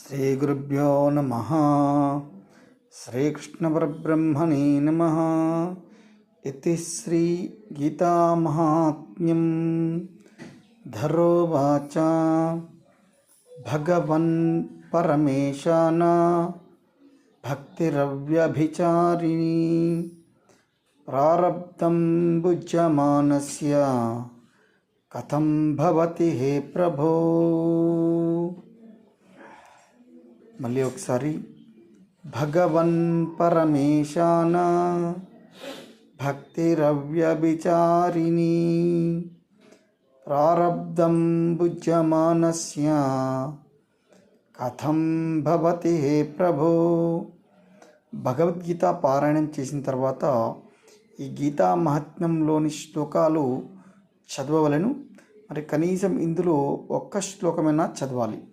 శ్రీగురుభ్యో నమః. శ్రీకృష్ణపరబ్రహ్మణే నమః. ఇతి శ్రీ గీతామహాత్మ్యం ధరోవాచ భగవన్ పరమేశాన భక్తిరవ్యభిచారిణీ ప్రారబ్ధం భుజ్యమానస్య కథం భవతి హే ప్రభో. మళ్ళీ ఒకసారి, భగవన్ పరమేశాన భక్తిరవ్యభిచారిణీ ప్రారబ్ధం భుజ్యమానస్య కథం భవతి హే ప్రభో. భగవద్గీత పారాయణం చేసిన తర్వాత ఈ గీతా మహాత్మ్యంలోని శ్లోకాలు చదవవలెను. మరి కనీసం ఇందులో ఒక్క శ్లోకమైనా చదవాలి.